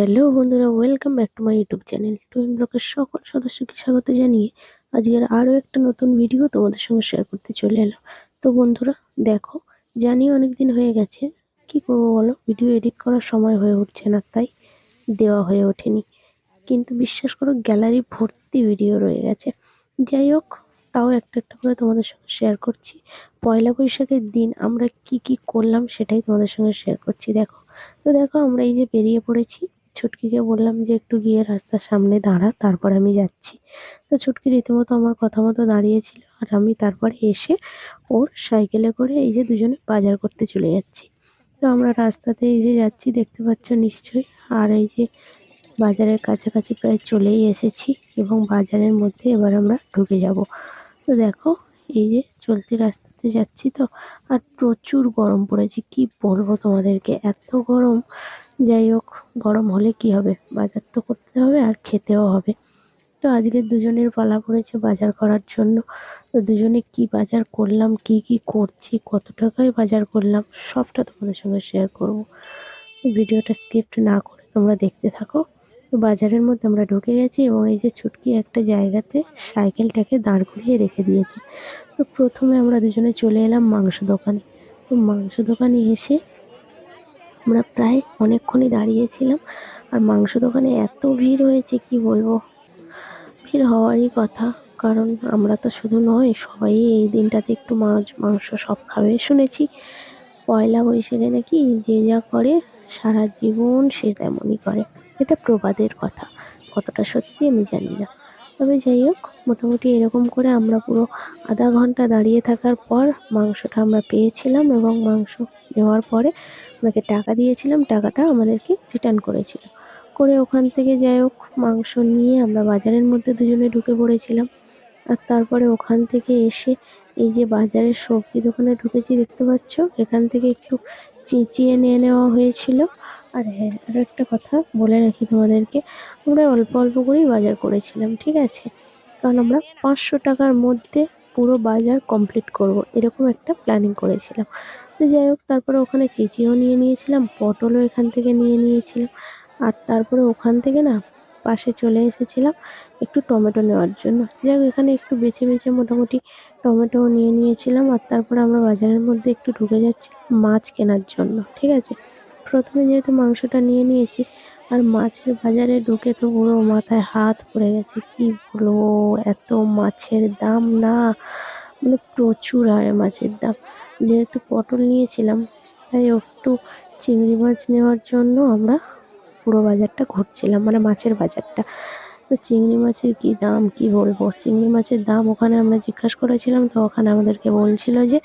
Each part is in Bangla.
হ্যালো বন্ধুরা, welcome back to my YouTube channel twin ব্লগের সকল সদস্যকে স্বাগত জানিয়ে আজকের আরও একটা নতুন ভিডিও তোমাদের সঙ্গে শেয়ার করতে চলে এলাম। তো বন্ধুরা দেখো, জানি অনেক দিন হয়ে গেছে, কি করবো বলো, ভিডিও এডিট করার সময় হয়ে উঠছে না, তাই দেওয়া হয়ে ওঠেনি। কিন্তু বিশ্বাস করো, গ্যালারি ভর্তি ভিডিও রয়ে গেছে। যাই হোক, তাও একটা একটা করে তোমাদের সঙ্গে শেয়ার করছি। পয়লা বৈশাখের দিন আমরা কি কি করলাম সেটাই তোমাদের সঙ্গে শেয়ার করছি। দেখো আমরা এই যে বেরিয়ে পড়েছি। ছুটকিকে বললাম যে একটু গিয়ে রাস্তার সামনে দাঁড়া, তারপর আমি যাচ্ছি। তো ছুটকি রীতিমতো আমার কথা মতো দাঁড়িয়েছিল, আর আমি তারপরে এসে ওর সাইকেলে করে এই যে দুজনে বাজার করতে চলে যাচ্ছি। তো আমরা রাস্তাতে এই যে যাচ্ছি, দেখতে পাচ্ছ নিশ্চয়ই। আর এই যে বাজারের কাছাকাছি প্রায় চলেই এসেছি, এবং বাজারের মধ্যে এবার আমরা ঢুকে যাব। তো দেখো, এই যে চলতি রাস্তাতে যাচ্ছি তো, আর প্রচুর গরম পড়েছে, কি বলবো তোমাদেরকে, এত গরম। যাই হোক, গরম হলে কি হবে, বাজার তো করতে হবে আর খেতেও হবে। তো আজকে দুজনের পালা পড়েছে বাজার করার জন্য। তো দুজনে কি বাজার করলাম, কি কি করছি, কত টাকায় বাজার করলাম, সবটা তোমাদের সঙ্গে শেয়ার করব। ভিডিওটা স্কিপ্ট না করে তোমরা দেখতে থাকো। তো বাজারের মধ্যে আমরা ঢুকে গেছি, এবং এই যে ছুটকি একটা জায়গাতে সাইকেলটাকে দাঁড় করিয়ে রেখে দিয়েছে। তো প্রথমে আমরা দুজনে চলে এলাম মাংস দোকানে। তো মাংস দোকানে এসে আমরা প্রায় অনেকক্ষণই দাঁড়িয়েছিলাম। আর মাংস দোকানে এত ভিড় হয়েছে, কি বলবো, ভিড় হওয়ারই কথা। কারণ আমরা তো শুধু নয়, সবাই এই দিনটাতে একটু মাছ মাংস সব খাবে শুনেছি। পয়লা বৈশাখে নাকি যে যা করে সারা জীবন সে তেমনই করে, এটা প্রবাদের কথা। কতটা সত্যি আমি জানি না, তবে যাই হোক, মোটামুটি এরকম করে আমরা পুরো আধা ঘন্টা দাঁড়িয়ে থাকার পর মাংসটা আমরা পেয়েছিলাম, এবং মাংস নেওয়ার পরে ওনাকে টাকা দিয়েছিলাম, টাকাটা আমাদেরকে রিটার্ন করেছিল। করে ওখান থেকে যাই হোক মাংস নিয়ে আমরা বাজারের মধ্যে দুজনে ঢুকে পড়েছিলাম। আর তারপরে ওখান থেকে এসে এই যে বাজারের সবজি দোকানে ঢুকেছি, দেখতে পাচ্ছ, এখান থেকে একটু চেঁচিয়ে নিয়ে নেওয়া হয়েছিল। আর হ্যাঁ, আরো একটা কথা বলে রাখি তোমাদেরকে, আমরা অল্প অল্প করেই বাজার করেছিলাম, ঠিক আছে? কারণ আমরা 500 টাকার মধ্যে পুরো বাজার কমপ্লিট করব, এরকম একটা প্ল্যানিং করেছিলাম। তো যাই হোক, তারপরে ওখানে চেঁচিয়েও নিয়ে নিয়েছিলাম, পটলও এখান থেকে নিয়ে নিয়েছিলাম। আর তারপরে ওখান থেকে না পাশে চলে এসেছিলাম একটু টমেটো নেওয়ার জন্য। যাই হোক, এখানে একটু বেছে বেছে মোটামুটি টমেটোও নিয়ে নিয়েছিলাম। আর তারপরে আমরা বাজারের মধ্যে একটু ঢুকে যাচ্ছি মাছ কেনার জন্য, ঠিক আছে? প্রথমে যেহেতু মাংসটা নিয়ে নিয়েছি, আর মাছের বাজারে ঢুকে তো পুরো মাথায় হাত পড়ে গেছে, কি বলবো, এত মাছের দাম না, মানে প্রচুর হারে মাছের দাম। যেহেতু পটল নিয়েছিলাম, তাই একটু চিংড়ি মাছ নেওয়ার জন্য আমরা পুরো বাজারটা ঘুরছিলাম, মানে মাছের বাজারটা। তো চিংড়ি মাছের কি দাম, কি বলবো, চিংড়ি মাছের দাম ওখানে আমরা জিজ্ঞাসা করেছিলাম, তো ওখানে আমাদেরকে বলছিল যে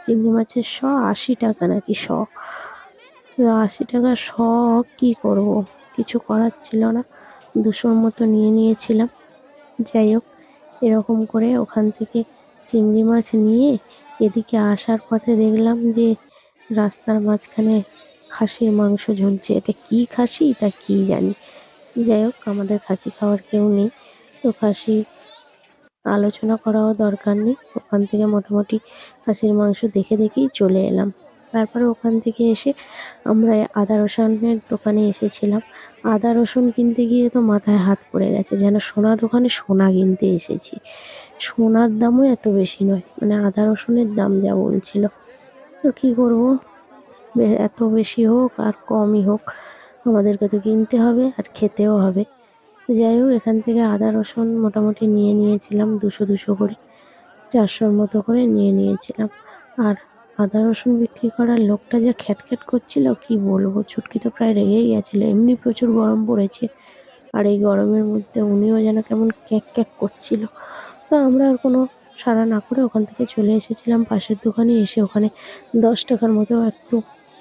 চিংড়ি মাছের 80 টাকা নাকি 80 টাকা কি করব, কিছু করার ছিল না, 200 মতো নিয়ে নিয়েছিলাম। যাই হোক, এরকম করে ওখান থেকে চিংড়ি মাছ নিয়ে এদিকে আসার পথে দেখলাম যে রাস্তার মাঝখানে খাসির মাংস ঝুলছে। এটা কি খাসি তা কি জানি। যাই হোক, আমাদের খাসি খাওয়ার কেউ নেই, তো খাসি আলোচনা করাও দরকার নেই। ওখান থেকে মোটামুটি খাসির মাংস দেখে দেখেই চলে এলাম। তারপরে ওখান থেকে এসে আমরা আদা রসুনের দোকানে এসেছিলাম। আদা রসুন কিনতে গিয়ে তো মাথায় হাত পড়ে গেছে, যেন সোনা দোকানে সোনা কিনতে এসেছি। সোনার দামও এত বেশি নয়, মানে আদা রসুনের দাম যা বলছিল। তো কী করবো, এত বেশি হোক আর কমই হোক, আমাদেরকে তো কিনতে হবে আর খেতেও হবে। যাই হোক, এখান থেকে আদা রসুন মোটামুটি নিয়ে নিয়েছিলাম 200 করে, 400-র মতো করে নিয়ে নিয়েছিলাম। আর আদা রসুন বিক্রি করার লোকটা যা খ্যাটখ্যাট করছিল, কি বলবো, ছুটকি তো প্রায় রেগেই গেছিলো, এমনি প্রচুর গরম পড়েছে, আর এই গরমের মধ্যে উনিও যেন কেমন ক্যাক ক্যাক করছিল। তো আমরা আর কোনো সাড়া না করে ওখান থেকে চলে এসেছিলাম পাশের দোকানে। এসে ওখানে 10 টাকার মতো একটু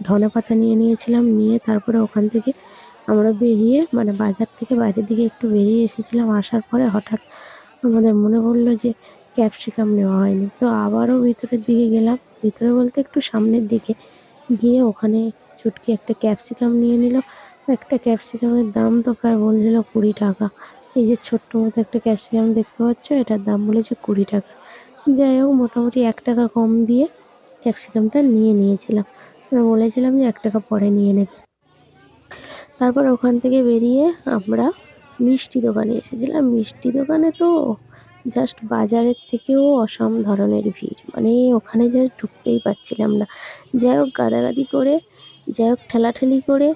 ধনেপাতা নিয়ে নিয়েছিলাম, নিয়ে তারপরে ওখান থেকে আমরা বেরিয়ে, মানে বাজার থেকে বাইরের দিকে একটু বেরিয়ে এসেছিলাম। আসার পরে হঠাৎ আমাদের মনে পড়লো যে ক্যাপসিকাম নেওয়া হয়নি। তো আবারও ভিতরের দিকে গেলাম, ভিতরে বলতে একটু সামনের দিকে গিয়ে ওখানে চুটকি একটা ক্যাপসিকাম নিয়ে নিল। একটা ক্যাপসিকামের দাম তো প্রায় বলছিল 20 টাকা। এই যে ছোট্ট মতো একটা ক্যাপসিকাম দেখতে পাচ্ছ, এটার দাম বলেছে 20 টাকা। যাই হোক, মোটামুটি 1 টাকা কম দিয়ে ক্যাপসিকামটা নিয়ে নিয়েছিলাম। বলেছিলাম যে 1 টাকা পরে নিয়ে নেবে। তারপর ওখান থেকে বেরিয়ে আমরা মিষ্টি দোকানে এসেছিলাম। মিষ্টি দোকানে তো জাস্ট বাজারের থেকেও অসম ধরনের ভিড়, মানে ওখানে জাস্ট ঢুকতেই পারছিলাম না। যাই হোক গাদাগাদি করে, যাই হোক ঠেলাঠেলি করে,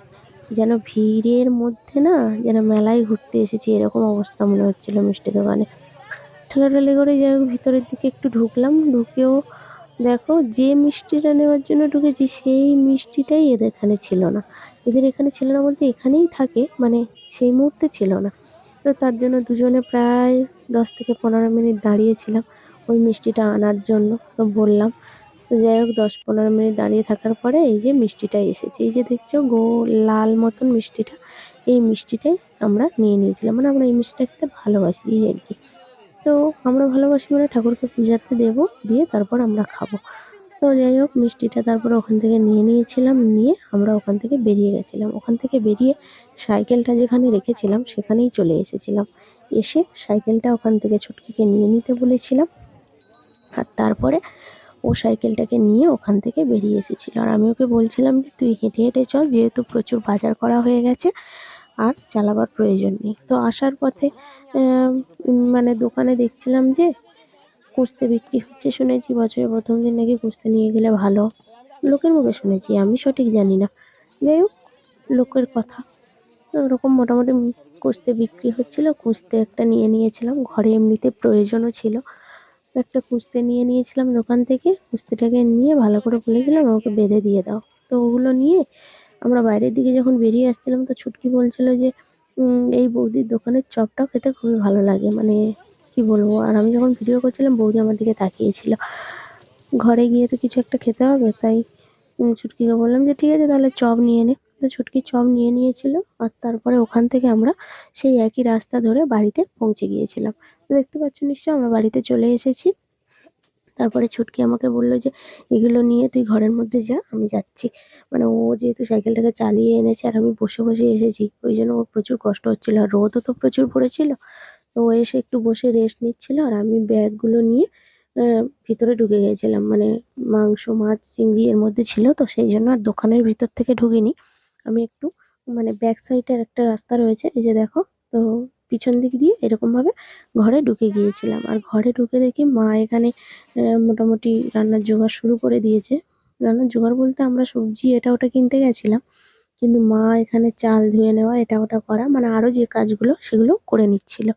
যেন ভিড়ের মধ্যে না যেন মেলায় ঘুরতে এসেছি এরকম অবস্থা মনে হচ্ছিল মিষ্টি দোকানে। ঠেলাঠেলি করে যাই হোক ভিতরের দিকে একটু ঢুকলাম। ঢুকেও দেখো যে মিষ্টিটা নেওয়ার জন্য ঢুকেছি সেই মিষ্টিটাই এদের এখানে ছিল না। এদের এখানে ছিল না বলতে এখানেই থাকে, মানে সেই মুহূর্তে ছিল না। তো তার জন্য দুজনে প্রায় 10 থেকে 15 মিনিট দাঁড়িয়েছিলাম ওই মিষ্টিটা আনার জন্য। তো বললাম, তো যাই হোক 10-15 মিনিট দাঁড়িয়ে থাকার পরে এই যে মিষ্টিটা এসেছে, এই যে দেখছো গোল লাল মতন মিষ্টিটা, এই মিষ্টিটাই আমরা নিয়ে নিয়েছিলাম। মানে আমরা এই মিষ্টিটা খেতে ভালোবাসি এই আর কি। তো আমরা ভালোবাসি মানে ঠাকুরকে পূজাতে দেবো, দিয়ে তারপর আমরা খাবো। তো যাই হোক মিষ্টিটা তারপরে ওখান থেকে নিয়ে নিয়েছিলাম, নিয়ে আমরা ওখান থেকে বেরিয়ে গেছিলাম। ওখান থেকে বেরিয়ে সাইকেলটা যেখানে রেখেছিলাম সেখানেই চলে এসেছিলাম। এসে সাইকেলটা ওখান থেকে ছুটকিকে নিয়ে নিতে বলেছিলাম, আর তারপরে ও সাইকেলটাকে নিয়ে ওখান থেকে বেরিয়ে এসেছিল। আর আমি ওকে বলছিলাম যে তুই হেঁটে হেঁটে চল, যেহেতু প্রচুর বাজার করা হয়ে গেছে আর চালাবার প্রয়োজন নেই। তো আসার পথে মানে দোকানে দেখছিলাম যে কুস্তে বিক্রি হচ্ছে, শুনেছি বছরের প্রথম দিন নাকি কুস্তে নিয়ে গেলে ভালো। লোকের মুখে শুনেছি, আমি সঠিক জানি না। যাই হোক লোকের কথা। তো ওরকম মোটামুটি কুস্তে বিক্রি হচ্ছিল, কুস্তে একটা নিয়ে নিয়েছিলাম, ঘরে এমনিতে প্রয়োজনও ছিল। তো একটা কুস্তে নিয়ে নিয়েছিলাম দোকান থেকে। কুস্তিটাকে নিয়ে ভালো করে বলেছিলাম আমাকে বেঁধে দিয়ে দাও। তো ওগুলো নিয়ে আমরা বাইরের দিকে যখন বেরিয়ে আসছিলাম তো ছুটকি বলছিল যে এই বৌদির দোকানের চপটা খেতে খুবই ভালো লাগে, মানে কি বলবো। আর আমি যখন ভিডিও করছিলাম বৌদি আমার দিকে তাকিয়েছিল। ঘরে গিয়ে তো কিছু একটা খেতে হবে, তাই ছুটকিকে বললাম যে ঠিক আছে তাহলে চপ নিয়ে নে। তো ছুটকি চপ নিয়ে নিয়েছিল, আর তারপরে ওখান থেকে আমরা সেই একই রাস্তা ধরে বাড়িতে পৌঁছে গিয়েছিলাম। তো দেখতে পাচ্ছ নিশ্চয়ই আমরা বাড়িতে চলে এসেছি। তারপরে ছুটকি আমাকে বলল যে এগুলো নিয়ে তুই ঘরের মধ্যে যা, আমি যাচ্ছি। মানে ও যেহেতু সাইকেলটাকে চালিয়ে এনেছে আর আমি বসে বসে এসেছি, ওই জন্য ওর প্রচুর কষ্ট হচ্ছিল। আর রোদও তো প্রচুর পড়েছিল। তো ও এসে একটু বসে রেস্ট নিচ্ছিল, আর আমি ব্যাগগুলো নিয়ে ভিতরে ঢুকে গিয়েছিলাম। মানে মাংস মাছ চিংড়ি এর মধ্যে ছিল, তো সেই জন্য আর দোকানের ভিতর থেকে ঢুকিনি। আমি একটু মানে ব্যাক সাইডের একটা রাস্তা রয়েছে এই যে দেখো, তো পিছন দিক দিয়ে এরকমভাবে ঘরে ঢুকে গিয়েছিলাম। আর ঘরে ঢুকে দেখি মা এখানে মোটামুটি রান্নার জোগাড় শুরু করে দিয়েছে। রান্নার জোগাড় বলতে আমরা সবজি এটা ওটা কিনতে গেছিলাম, কিন্তু মা এখানে চাল ধুয়ে নেওয়া এটা ওটা করা মানে আরও যে কাজগুলো সেগুলো করে নিচ্ছিল।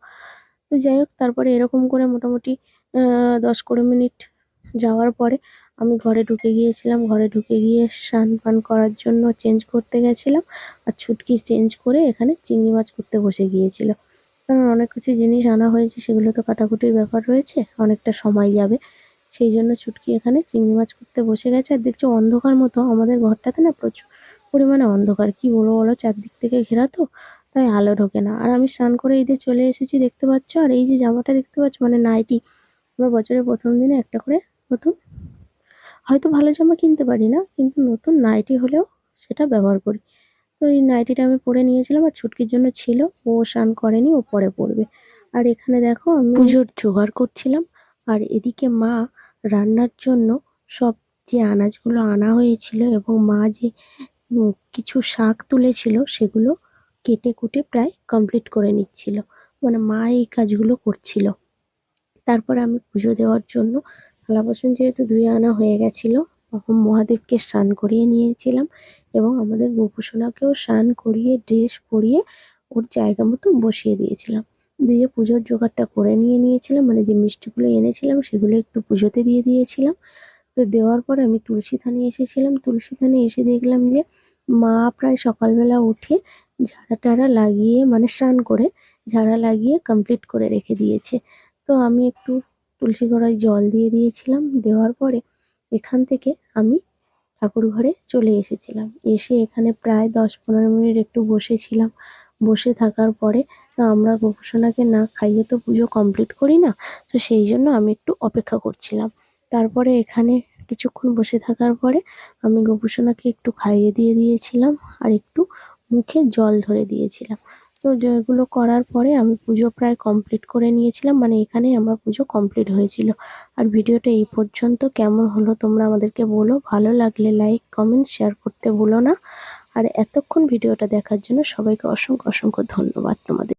তো যাই হোক তারপরে এরকম করে মোটামুটি 10-20 মিনিট যাওয়ার পরে আমি ঘরে ঢুকে গিয়েছিলাম। ঘরে ঢুকে গিয়ে স্নান পান করার জন্য চেঞ্জ করতে গেছিলাম, আর ছুটকি চেঞ্জ করে এখানে চিংড়ি মাছ করতে বসে গিয়েছিল। কারণ অনেক কিছু জিনিস আনা হয়েছে, সেগুলো তো কাটাকুটির ব্যাপার রয়েছে, অনেকটা সময় যাবে। সেই জন্য ছুটকি এখানে চিংড়ি মাছ করতে বসে গেছে। আর দেখছো অন্ধকার মতো আমাদের ঘরটাতে না প্রচুর পরিমাণে অন্ধকার, কি বলবো বলো, চারদিক থেকে ঘেরা তো, তাই আলো ঢোকে না। আর আমি স্নান করে এই যে চলে এসেছি দেখতে পাচ্ছ, আর এই যে জামাটা দেখতে পাচ্ছ মানে নাইটি, আমরা বছরের প্রথম দিনে একটা করে নতুন, হয়তো ভালো জামা কিনতে পারি না কিন্তু নতুন নাইটি হলেও সেটা ব্যবহার করি। তো এই নাইটিটা আমি পরে নিয়েছিলাম, আর ছুটকির জন্য ছিল, ও স্নান করেনি, ও পরে পরবে। আর এখানে দেখো আমি পুজোর জোগাড় করছিলাম, আর এদিকে মা রান্নার জন্য সব যে আনাজগুলো আনা হয়েছিল এবং মা যে কিছু শাক তুলেছিল সেগুলো কেটে কুটে প্রায় কমপ্লিট করে নিচ্ছিল। মানে মা এই কাজগুলো করছিল। তারপরে আমি পুজো দেওয়ার জন্য থালা বাসন যেহেতু ধুয়ে আনা হয়ে গেছিল, তখন মহাদেবকে স্নান করিয়ে নিয়েছিলাম এবং আমাদের গোপুসোনাকেও স্নান করিয়ে ড্রেস পরিয়ে ওর জায়গা মতো বসিয়ে দিয়েছিলাম। দিয়ে পুজোর জোগাড়টা করে নিয়েছিলাম, মানে যে মিষ্টিগুলো এনেছিলাম সেগুলো একটু পুজোতে দিয়ে দিয়েছিলাম। তো দেওয়ার পরে আমি তুলসী থানে এসেছিলাম। তুলসী থানে এসে দেখলাম যে মা প্রায় সকালবেলা উঠে ঝাড়া টাড়া লাগিয়ে মানে স্নান করে ঝাড়া লাগিয়ে কমপ্লিট করে রেখে দিয়েছে। তো আমি একটু তুলসী গোড়ায় জল দিয়ে দিয়েছিলাম। দেওয়ার পরে এখান থেকে আমি ঠাকুর ঘরে চলে এসেছিলাম। এসে এখানে প্রায় 10-15 মিনিট একটু বসেছিলাম। বসে থাকার পরে তো আমরা গোপুসোনাকে না খাইয়ে তো পুজো কমপ্লিট করি না, তো সেই জন্য আমি একটু অপেক্ষা করছিলাম। তারপরে এখানে কিছুক্ষণ বসে থাকার পরে আমি গোপুসোনাকে একটু খাইয়ে দিয়ে দিয়েছিলাম, আর একটু মুখে জল ধরে দিয়েছিলাম। তো যেগুলো করার পরে আমি পুজো প্রায় কমপ্লিট করে নিয়েছিলাম, মানে এখানেই আমার পুজো কমপ্লিট হয়েছিল। আর ভিডিওটা এই পর্যন্ত কেমন হলো তোমরা আমাদেরকে বলো, ভালো লাগলে লাইক কমেন্ট শেয়ার করতে ভুলো না। আর এতক্ষণ ভিডিওটা দেখার জন্য সবাইকে অসংখ্য অসংখ্য ধন্যবাদ তোমাদের।